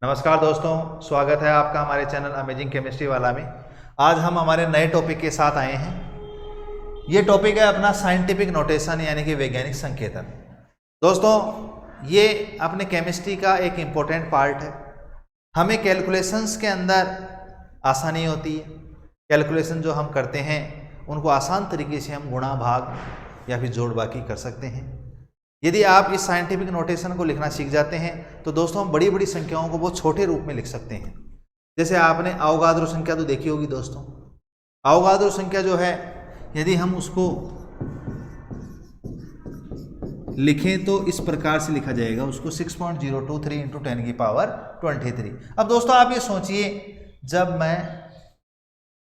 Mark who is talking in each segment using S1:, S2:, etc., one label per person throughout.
S1: नमस्कार दोस्तों, स्वागत है आपका हमारे चैनल अमेजिंग केमिस्ट्री वाला में। आज हम हमारे नए टॉपिक के साथ आए हैं। ये टॉपिक है अपना साइंटिफिक नोटेशन यानी कि वैज्ञानिक संकेतन। दोस्तों, ये अपने केमिस्ट्री का एक इम्पोर्टेंट पार्ट है। हमें कैलकुलेशंस के अंदर आसानी होती है। कैलकुलेशन जो हम करते हैं उनको आसान तरीके से हम गुणा भाग या फिर जोड़ बाकी कर सकते हैं। यदि आप इस साइंटिफिक नोटेशन को लिखना सीख जाते हैं तो दोस्तों हम बड़ी बड़ी संख्याओं को बहुत छोटे रूप में लिख सकते हैं। जैसे आपने अवोगाद्रो संख्या तो देखी होगी दोस्तों। अवोगाद्रो संख्या जो है यदि हम उसको लिखें तो इस प्रकार से लिखा जाएगा उसको 6.023 × 10⁻23। अब दोस्तों आप ये सोचिए, जब मैं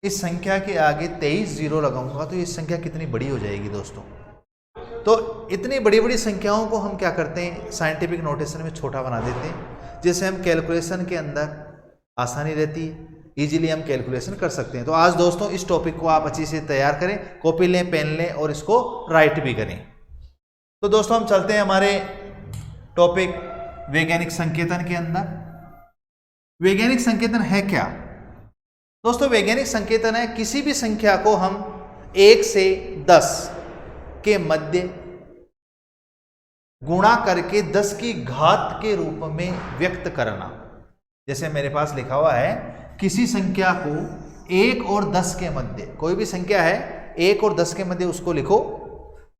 S1: इस संख्या के आगे 23 जीरो लगाऊंगा तो ये संख्या कितनी बड़ी हो जाएगी दोस्तों। तो इतनी बड़ी बड़ी संख्याओं को हम क्या करते हैं, साइंटिफिक नोटेशन में छोटा बना देते हैं, जिससे हम कैलकुलेशन के अंदर आसानी रहती है, इजीली हम कैलकुलेशन कर सकते हैं। तो आज दोस्तों इस टॉपिक को आप अच्छी से तैयार करें, कॉपी लें, पेन लें और इसको राइट भी करें। तो दोस्तों हम चलते हैं हमारे टॉपिक वैज्ञानिक संकेतन के अंदर। वैज्ञानिक संकेतन है क्या दोस्तों? वैज्ञानिक संकेतन है किसी भी संख्या को हम 1 से 10 के मध्य गुणा करके 10 की घात के रूप में व्यक्त करना। जैसे मेरे पास लिखा हुआ है, किसी संख्या को 1 और 10 के मध्य, कोई भी संख्या है 1 और 10 के मध्य उसको लिखो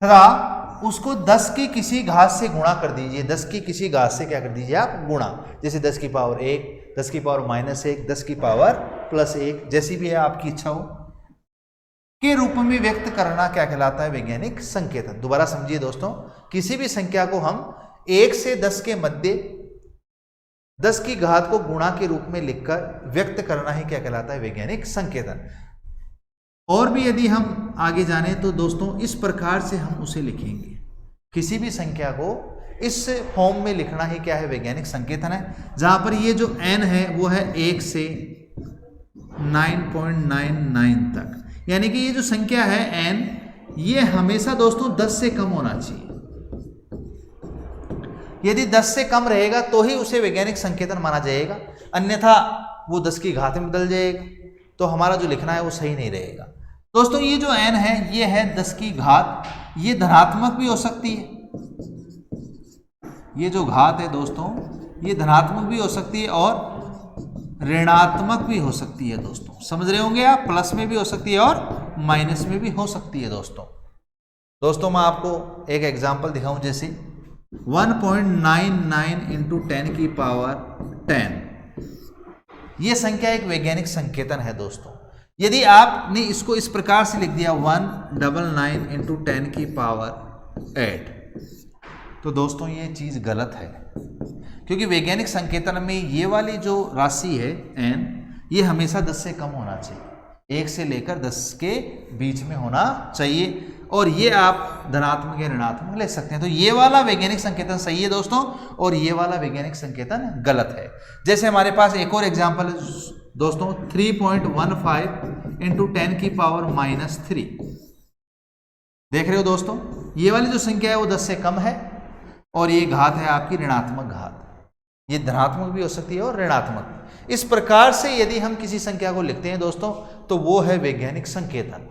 S1: तथा उसको 10 की किसी घात से गुणा कर दीजिए। 10 की किसी घात से क्या कर दीजिए आप, गुणा। जैसे 10 की पावर 1, 10 की पावर -1, 10 की पावर +1, जैसी भी है आपकी इच्छा हो के रूप में व्यक्त करना क्या कहलाता है, वैज्ञानिक संकेतन। दोबारा समझिए दोस्तों, किसी भी संख्या को हम 1 से 10 के मध्य 10 की घात को गुणा के रूप में लिखकर व्यक्त करना ही क्या कहलाता है, वैज्ञानिक संकेतन। और भी यदि हम आगे जाने तो दोस्तों इस प्रकार से हम उसे लिखेंगे। किसी भी संख्या को इस फॉर्म में लिखना ही क्या है, वैज्ञानिक संकेतन है। जहां पर ये जो n है वो है 1 से 9.99 तक, यानी कि ये जो संख्या है n, ये हमेशा दोस्तों 10 से कम होना चाहिए। यदि 10 से कम रहेगा तो ही उसे वैज्ञानिक संकेतन माना जाएगा, अन्यथा वो 10 की घात में बदल जाएगा, तो हमारा जो लिखना है वो सही नहीं रहेगा। दोस्तों ये जो n है ये है 10 की घात, ये धनात्मक भी हो सकती है। ये जो घात है दोस्तों ये धनात्मक भी हो सकती है और ऋणात्मक भी हो सकती है दोस्तों। समझ रहे होंगे आप, प्लस में भी हो सकती है और माइनस में भी हो सकती है दोस्तों मैं आपको एक एग्जांपल दिखाऊं। जैसे 1.99 × 10⁻10, ये संख्या एक वैज्ञानिक संकेतन है दोस्तों। यदि आपने इसको इस प्रकार से लिख दिया 199 × 10⁸8, तो दोस्तों ये चीज गलत है, क्योंकि वैज्ञानिक संकेतन में ये वाली जो राशि है n, ये हमेशा 10 से कम होना चाहिए, 1 से लेकर 10 के बीच में होना चाहिए, और ये आप धनात्मक या ऋणात्मक ले सकते हैं। तो ये वाला वैज्ञानिक संकेतन सही है दोस्तों, और ये वाला वैज्ञानिक संकेतन गलत है। जैसे हमारे पास एक और एग्जाम्पल है दोस्तों, 3.15 × 10⁻³ देख रहे हो दोस्तों। ये वाली जो संख्या है वो 10 से कम है, और ये घात है आपकी ऋणात्मक घात। ये धनात्मक भी हो सकती है और ऋणात्मक। इस प्रकार से यदि हम किसी संख्या को लिखते हैं दोस्तों तो वो है वैज्ञानिक संकेतन।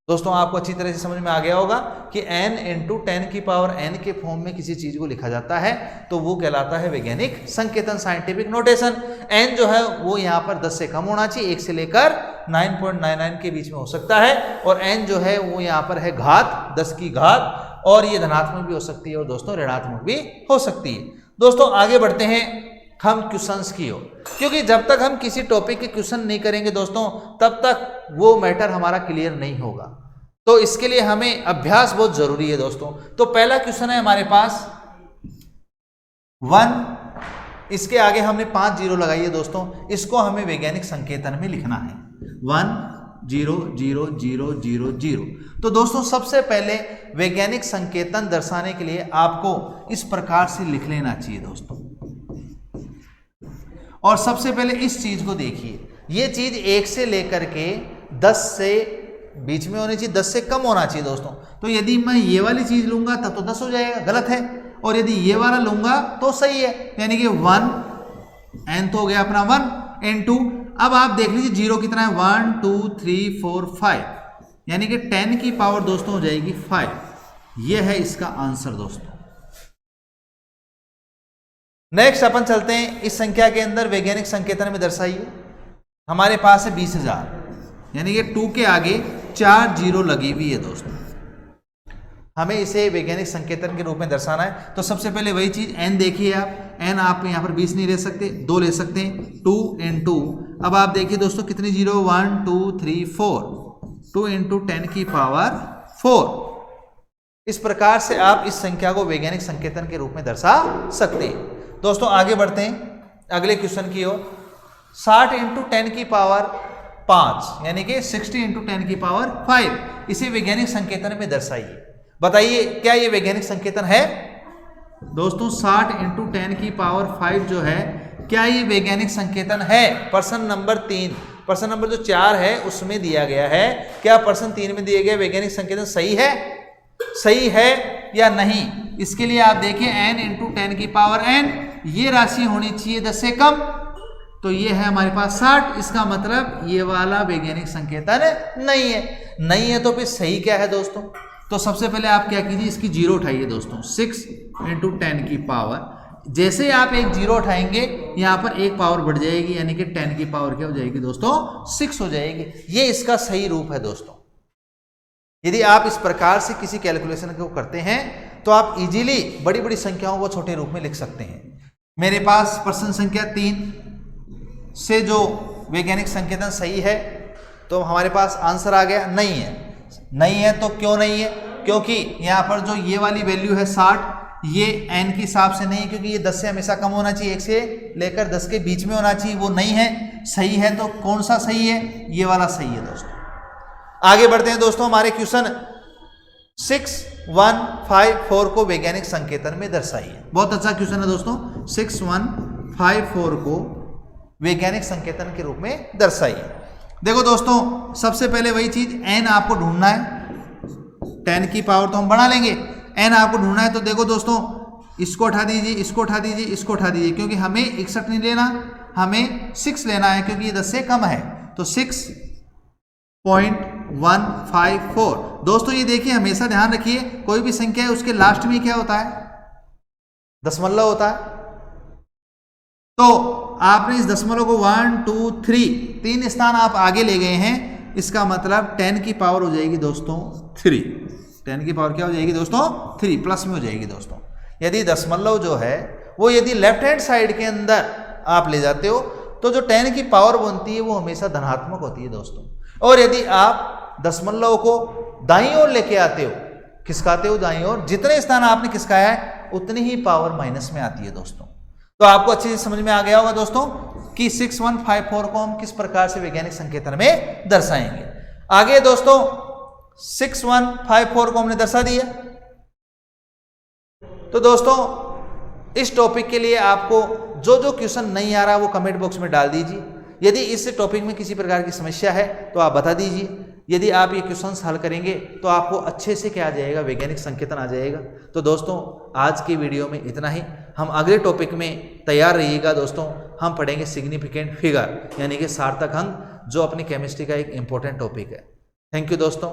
S1: दोस्तों आपको अच्छी तरह से समझ में आ गया होगा कि n × 10⁻n के फॉर्म में किसी चीज को लिखा जाता है तो वो कहलाता है वैज्ञानिक संकेतन, साइंटिफिक नोटेशन। n जो है वो यहाँ पर 10 से कम होना चाहिए, 1 से लेकर 9.99 के बीच में हो सकता है, और n जो है वो यहाँ पर है घात, 10 की घात, और ये धनात्मक भी हो सकती है और दोस्तों ऋणात्मक भी हो सकती है। दोस्तों आगे बढ़ते हैं हम क्वेश्चंस की ओर, क्योंकि जब तक हम किसी टॉपिक के क्वेश्चन नहीं करेंगे दोस्तों तब तक वो मैटर हमारा क्लियर नहीं होगा। तो इसके लिए हमें अभ्यास बहुत जरूरी है दोस्तों। तो पहला क्वेश्चन है हमारे पास 1, इसके आगे हमने 5 जीरो लगाई है दोस्तों, इसको हमें वैज्ञानिक संकेतन में लिखना है 1 0 0 0 0 0। तो दोस्तों सबसे पहले वैज्ञानिक संकेतन दर्शाने के लिए आपको इस प्रकार से लिख लेना चाहिए दोस्तों। और सबसे पहले इस चीज को देखिए, ये चीज 1 से लेकर के 10 से बीच में होनी चाहिए, 10 से कम होना चाहिए दोस्तों। तो यदि मैं ये वाली चीज लूंगा तब तो 10 हो जाएगा, गलत है। और यदि ये वाला लूंगा तो सही है, यानी कि 1 n तो हो गया अपना 1, n2। अब आप देख लीजिए जीरो कितना है, 1 2 3 4 5, यानी कि 10 की पावर दोस्तों हो जाएगी 5। यह है इसका आंसर दोस्तों। नेक्स्ट अपन चलते हैं, इस संख्या के अंदर वैज्ञानिक संकेतन में दर्शाइए। हमारे पास है 20,000, यानी कि 2 के आगे 4 जीरो लगी हुई है दोस्तों। हमें इसे वैज्ञानिक संकेतन के रूप में दर्शाना है। तो सबसे पहले वही चीज n देखिए आप, n आप यहाँ पर 20 नहीं ले सकते, 2 ले सकते हैं, 2 into। अब आप देखिए दोस्तों कितनी जीरो, 1 2 3 4, 2 into 10 की पावर 4। इस प्रकार से आप इस संख्या को वैज्ञानिक संकेतन के रूप में दर्शा सकते हैं। दोस्तों आगे बढ़ते हैं अगले क्वेश्चन की ओर। 60 into 10 की पावर 5, यानी कि 60 into 10 की पावर 5, इसे वैज्ञानिक संकेतन में दर्शाइए। बताइए क्या ये वैज्ञानिक संकेतन है दोस्तों? 60 into 10 की पावर 5 जो है, क्या ये वैज्ञानिक संकेतन है? प्रश्न नंबर 3, प्रश्न नंबर जो 4 है उसमें दिया गया है, क्या प्रश्न 3 में दिए गए वैज्ञानिक संकेतन सही है, सही है या नहीं? इसके लिए आप देखिए n into 10 की पावर n, ये राशि होनी चाहिए 10 से कम, तो ये है हमारे पास 60। इसका मतलब ये वाला वैज्ञानिक संकेतन नहीं है। नहीं है तो फिर सही क्या है दोस्तों? तो सबसे पहले आप क्या कीजिए, इसकी जीरो उठाइए दोस्तों। 6 into 10 की पावर, जैसे आप एक जीरो उठाएंगे यहाँ पर एक पावर बढ़ जाएगी, यानी कि 10 की पावर क्या हो जाएगी दोस्तों? 6 हो जाएगी। ये इसका सही रूप है दोस्तों। यदि आप इस प्रकार से किसी कैलकुलेशन को करते हैं तो आप इजीली बड़ी बड़ी संख्याओं को छोटे रूप में लिख सकते हैं। मेरे पास प्रश्न संख्या 3 से जो वैज्ञानिक संकेतन सही है, तो हमारे पास आंसर आ गया नहीं है। नहीं है तो क्यों नहीं है? क्योंकि यहाँ पर जो ये वाली वैल्यू है 60, ये n के हिसाब से नहीं, क्योंकि ये 10 से हमेशा कम होना चाहिए, 1 से लेकर 10 के बीच में होना चाहिए, वो नहीं है। सही है तो कौन सा सही है? ये वाला सही है दोस्तों। आगे बढ़ते हैं दोस्तों, हमारे क्वेश्चन 6154 को वैज्ञानिक संकेतन में दर्शाइए। बहुत अच्छा क्वेश्चन है दोस्तों। 6154 को वैज्ञानिक संकेतन के रूप में दर्शाइए। देखो दोस्तों, सबसे पहले वही चीज n आपको ढूंढना है। 10 की पावर तो हम बढ़ा लेंगे, n आपको ढूंढना है। तो देखो दोस्तों, इसको उठा दीजिए, इसको उठा दीजिए, इसको उठा दीजिए, क्योंकि हमें 61 नहीं लेना, हमें 6 लेना है, क्योंकि ये 10 से कम है। तो 6.154 दोस्तों, ये देखिए हमेशा ध्यान रखिए, कोई भी संख्या है उसके लास्ट में क्या होता है? दशमलव होता है। तो आपने इस दशमलव को 1 2 3 स्थान आप आगे ले गए हैं, इसका मतलब 10 की पावर हो जाएगी दोस्तों 3। 10 की पावर क्या हो जाएगी दोस्तों? 3 प्लस में हो जाएगी दोस्तों। यदि दशमलव जो है वो यदि लेफ्ट हैंड साइड के अंदर आप ले जाते हो तो जो 10 की पावर बनती है वो हमेशा धनात्मक होती है दोस्तों। और यदि आप दशमलव को दाईं ओर लेके आते हो, खिसकाते हो दाईं ओर, जितने स्थान आपने खिसकाया है उतनी ही पावर माइनस में आती है दोस्तों। तो आपको अच्छे से समझ में आ गया होगा दोस्तों कि 6154 को हम किस प्रकार से वैज्ञानिक संकेतन में दर्शाएंगे। आगे दोस्तों 6154 को हमने दर्शा दिया। तो दोस्तों इस टॉपिक के लिए आपको जो जो क्वेश्चन नहीं आ रहा वो कमेंट बॉक्स में डाल दीजिए। यदि इस टॉपिक में किसी प्रकार की समस्या है तो आप बता दीजिए। यदि आप ये क्वेश्चंस हल करेंगे तो आपको अच्छे से क्या आ जाएगा? वैज्ञानिक संकेतन आ जाएगा। तो दोस्तों आज की वीडियो में इतना ही। हम अगले टॉपिक में तैयार रहिएगा दोस्तों। हम पढ़ेंगे सिग्निफिकेंट फिगर, यानी कि सार्थक अंक, जो अपनी केमिस्ट्री का एक इंपॉर्टेंट टॉपिक है। थैंक यू दोस्तों।